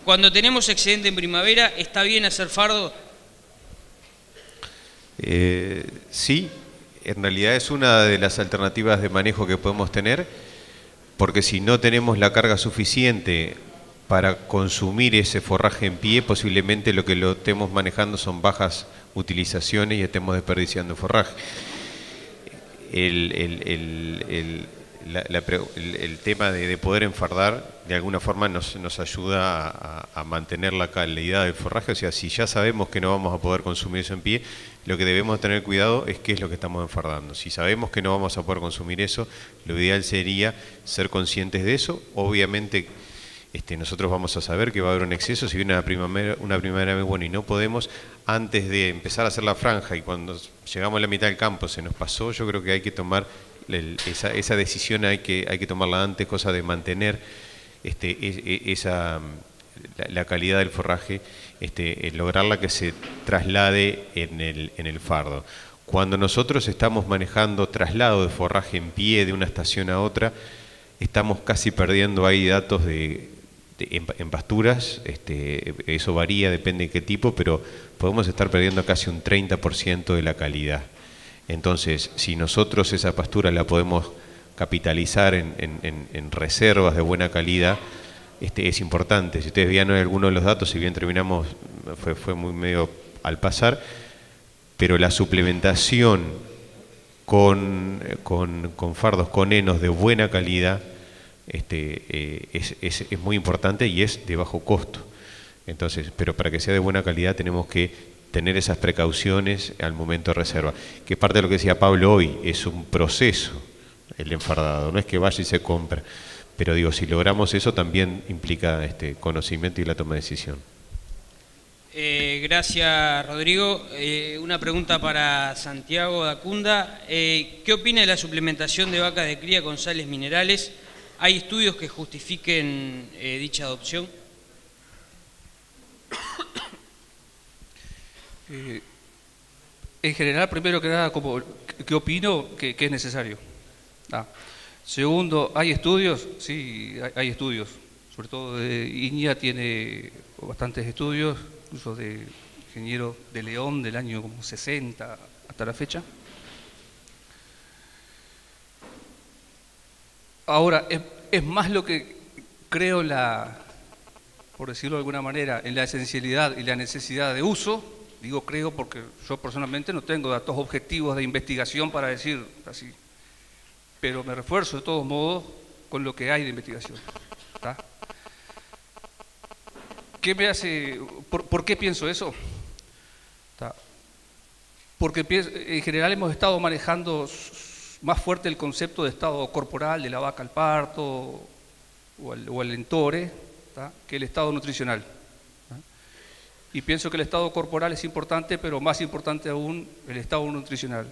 Cuando tenemos excedente en primavera, ¿está bien hacer fardo? Sí, en realidad es una de las alternativas de manejo que podemos tener, porque si no tenemos la carga suficiente para consumir ese forraje en pie, posiblemente lo que lo estemos manejando son bajas utilizaciones y estemos desperdiciando forraje. El tema de poder enfardar de alguna forma nos ayuda a mantener la calidad del forraje. O sea, si ya sabemos que no vamos a poder consumir eso en pie, lo que debemos tener cuidado es qué es lo que estamos enfardando. Si sabemos que no vamos a poder consumir eso, lo ideal sería ser conscientes de eso. Obviamente nosotros vamos a saber que va a haber un exceso. Si viene una primavera vez, bueno, y no podemos, antes de empezar a hacer la franja y cuando llegamos a la mitad del campo se nos pasó, yo creo que hay que tomar esa decisión, hay que tomarla antes, cosa de mantener la calidad del forraje, lograrla que se traslade en el fardo. Cuando nosotros estamos manejando traslado de forraje en pie de una estación a otra, estamos casi perdiendo ahí datos en pasturas, eso varía, depende de qué tipo, pero podemos estar perdiendo casi un 30% de la calidad. Entonces, si nosotros esa pastura la podemos capitalizar en reservas de buena calidad, es importante. Si ustedes vean algunos de los datos, si bien terminamos, fue muy medio al pasar, pero la suplementación con fardos, con henos de buena calidad, es muy importante y es de bajo costo. Entonces, pero para que sea de buena calidad tenemos que tener esas precauciones al momento de reserva, que parte de lo que decía Pablo hoy, es un proceso el enfardado, no es que vaya y se compra, pero digo, si logramos eso también implica conocimiento y la toma de decisión. Gracias, Rodrigo. Una pregunta para Santiago Dacunda. ¿Qué opina de la suplementación de vacas de cría con sales minerales? ¿Hay estudios que justifiquen dicha adopción? En general, primero que nada, ¿qué opino? Que es necesario. Segundo, ¿hay estudios? Sí, hay estudios. Sobre todo INIA tiene bastantes estudios, incluso de ingeniero de León del año como 60 hasta la fecha. Ahora, es más lo que creo por decirlo de alguna manera, en la esencialidad y la necesidad de uso. Digo creo porque yo personalmente no tengo datos objetivos de investigación para decir así, pero me refuerzo de todos modos con lo que hay de investigación. ¿Está? ¿Qué me hace? ¿Por qué pienso eso? ¿Está? Porque en general hemos estado manejando más fuerte el concepto de estado corporal de la vaca al parto o el entore, ¿está? Que el estado nutricional. Y pienso que el estado corporal es importante, pero más importante aún el estado nutricional.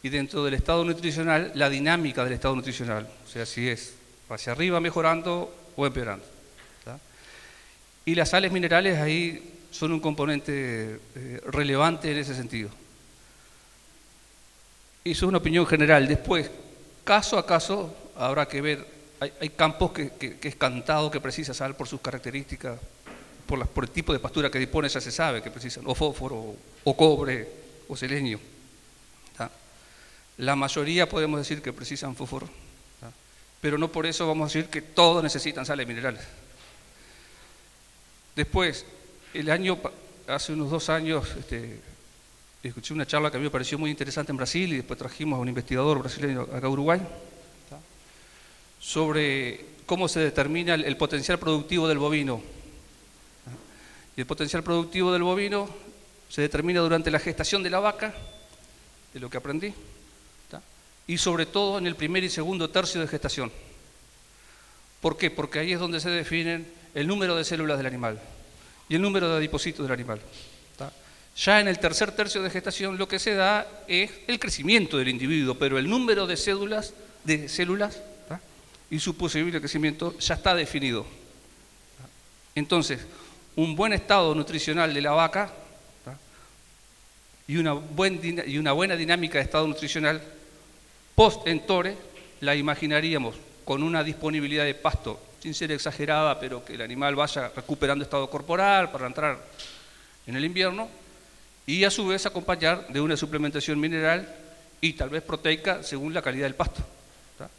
Y dentro del estado nutricional, la dinámica del estado nutricional, o sea, si es hacia arriba mejorando o empeorando. ¿Está? Y las sales minerales ahí son un componente relevante en ese sentido. Eso es una opinión general. Después, caso a caso, habrá que ver, hay campos que es cantado que precisa sal por sus características, por el tipo de pastura que dispone, ya se sabe que precisan o fósforo, o cobre, o selenio. ¿Está? La mayoría podemos decir que precisan fósforo, ¿está? Pero no por eso vamos a decir que todos necesitan sales minerales. Después, hace unos 2 años, escuché una charla que a mí me pareció muy interesante en Brasil y después trajimos a un investigador brasileño acá a Uruguay, ¿está? Sobre cómo se determina el potencial productivo del bovino. Y el potencial productivo del bovino se determina durante la gestación de la vaca, de lo que aprendí, ¿está? Y sobre todo en el primer y segundo tercio de gestación. ¿Por qué? Porque ahí es donde se definen el número de células del animal y el número de adipocitos del animal. ¿Está? Ya en el tercer tercio de gestación lo que se da es el crecimiento del individuo, pero el número de células ¿está? Y su posible crecimiento ya está definido. ¿Está? Entonces, un buen estado nutricional de la vaca, ¿está? y una buena dinámica de estado nutricional post-entore la imaginaríamos con una disponibilidad de pasto sin ser exagerada, pero que el animal vaya recuperando estado corporal para entrar en el invierno, y a su vez acompañar de una suplementación mineral y tal vez proteica según la calidad del pasto.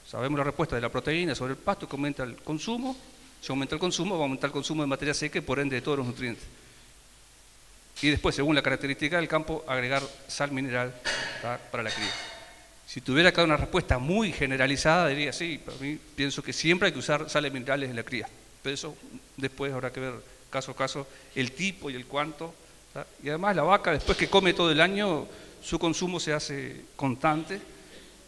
Sabemos la respuesta de la proteína sobre el pasto, que aumenta el consumo. Si aumenta el consumo, va a aumentar el consumo de materia seca y por ende de todos los nutrientes. Y después, según la característica del campo, agregar sal mineral para la cría. Si tuviera que dar una respuesta muy generalizada, diría sí, para mí pienso que siempre hay que usar sales minerales en la cría. Pero eso después habrá que ver caso a caso el tipo y el cuánto. Y además la vaca, después que come todo el año, su consumo se hace constante.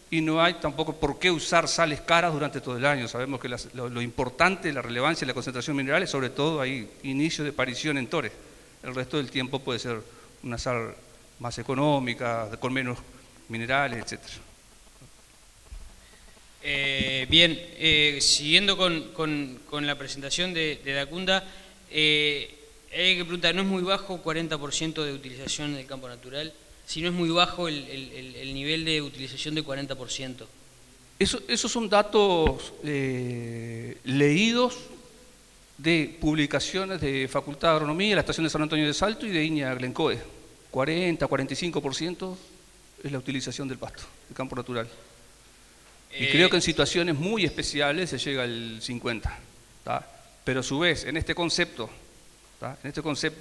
Y no hay tampoco por qué usar sales caras durante todo el año. Sabemos que lo importante, la relevancia y la concentración de minerales, sobre todo hay inicio de aparición en tores. El resto del tiempo puede ser una sal más económica, con menos minerales, etc. Bien, siguiendo con la presentación de Dacunda, hay que preguntar, ¿no es muy bajo 40% de utilización del campo natural? Si no es muy bajo el nivel de utilización de 40%. Esos son datos leídos de publicaciones de Facultad de Agronomía, la Estación de San Antonio de Salto y de INEA Glencoe. 40-45% es la utilización del pasto, del campo natural. Y creo que en situaciones muy especiales se llega al 50%. Pero a su vez, en este concepto,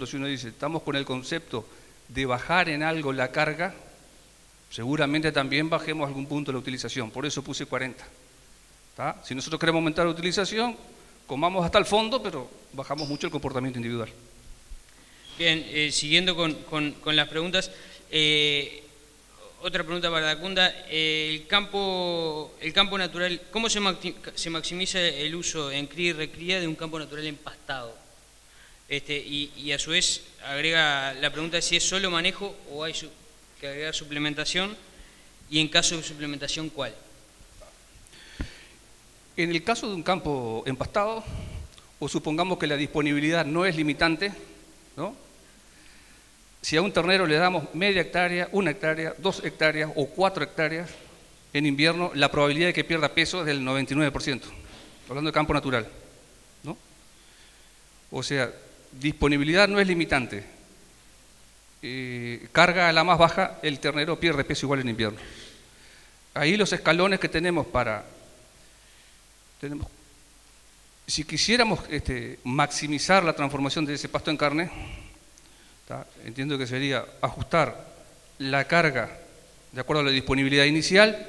si uno dice, estamos con el concepto de bajar en algo la carga, seguramente también bajemos algún punto la utilización, por eso puse 40. Si nosotros queremos aumentar la utilización, comamos hasta el fondo, pero bajamos mucho el comportamiento individual. Bien, siguiendo con las preguntas, otra pregunta para Dacunda, el campo natural, ¿cómo se maximiza el uso en cría y recría de un campo natural empastado? Y a su vez agrega la pregunta de si es solo manejo o hay que agregar suplementación, y en caso de suplementación, ¿cuál? En el caso de un campo empastado, o supongamos que la disponibilidad no es limitante, ¿no? Si a un ternero le damos media hectárea, 1 hectárea, 2 hectáreas o 4 hectáreas, en invierno la probabilidad de que pierda peso es del 99%, hablando de campo natural, ¿no? O sea, disponibilidad no es limitante. Carga a la más baja, el ternero pierde peso igual en invierno. Ahí los escalones que tenemos si quisiéramos maximizar la transformación de ese pasto en carne, entiendo que sería ajustar la carga de acuerdo a la disponibilidad inicial.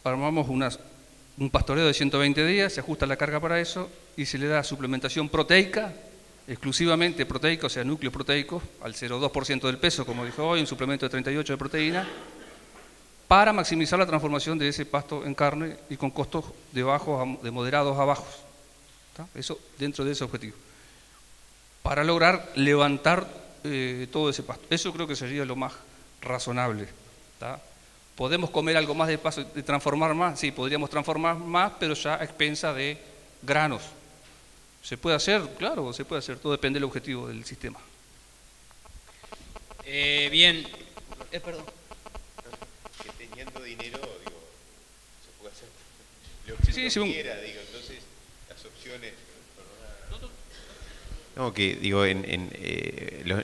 Armamos un pastoreo de 120 días, se ajusta la carga para eso y se le da suplementación proteica, exclusivamente proteica, o sea, núcleos proteicos, al 0,2% del peso, como dijo hoy, un suplemento de 38 de proteína, para maximizar la transformación de ese pasto en carne y con costos de moderados a bajos. Eso dentro de ese objetivo. Para lograr levantar todo ese pasto. Eso creo que sería lo más razonable. ¿Podemos comer algo más de pasto, de transformar más? Sí, podríamos transformar más, pero ya a expensa de granos. ¿Se puede hacer? Claro, se puede hacer. Todo depende del objetivo del sistema. Bien. Perdón. Que teniendo dinero, digo, se puede hacer lo que uno quiera, digo. Entonces, las opciones... No, que digo,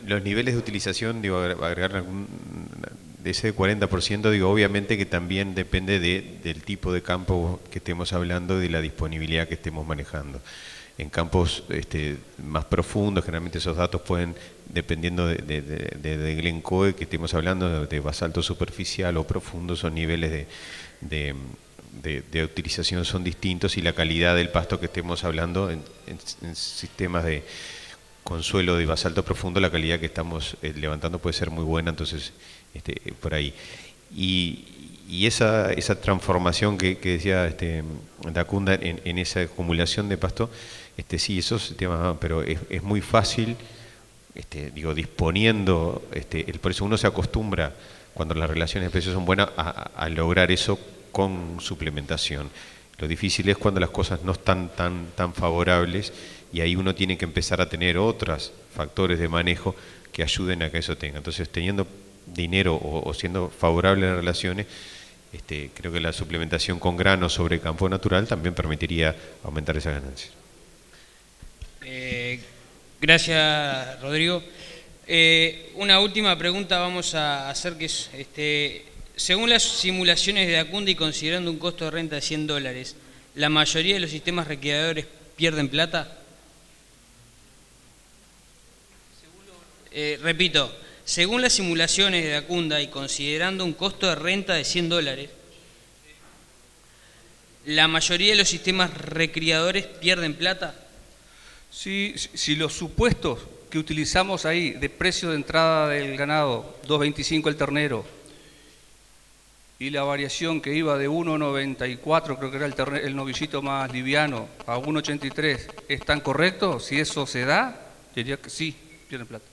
los niveles de utilización, digo, agregar de ese 40%, digo, obviamente que también depende del tipo de campo que estemos hablando, de la disponibilidad que estemos manejando. En campos más profundos, generalmente esos datos pueden, dependiendo de Glencoe que estemos hablando, de basalto superficial o profundo, esos niveles de utilización son distintos, y la calidad del pasto que estemos hablando en sistemas con suelo de basalto profundo, la calidad que estamos levantando puede ser muy buena, entonces por ahí. Y esa transformación que decía Dacunda en esa acumulación de pasto, sí, esos temas, pero es muy fácil, digo, disponiendo, por eso uno se acostumbra, cuando las relaciones de precios son buenas, a lograr eso con suplementación. Lo difícil es cuando las cosas no están tan favorables, y ahí uno tiene que empezar a tener otros factores de manejo que ayuden a que eso tenga. Entonces, teniendo dinero o siendo favorable las relaciones, creo que la suplementación con granos sobre campo natural también permitiría aumentar esas ganancias. Gracias, Rodrigo. Una última pregunta vamos a hacer, que es, según las simulaciones de Acunda y considerando un costo de renta de $100, ¿la mayoría de los sistemas recreadores pierden plata? Repito, según las simulaciones de Acunda y considerando un costo de renta de $100, ¿la mayoría de los sistemas recreadores pierden plata? Si los supuestos que utilizamos ahí de precio de entrada del ganado, 2.25 el ternero, y la variación que iba de 1.94, creo que era el novillito más liviano, a 1.83, ¿están correctos? Si eso se da, diría que sí, pierden plata.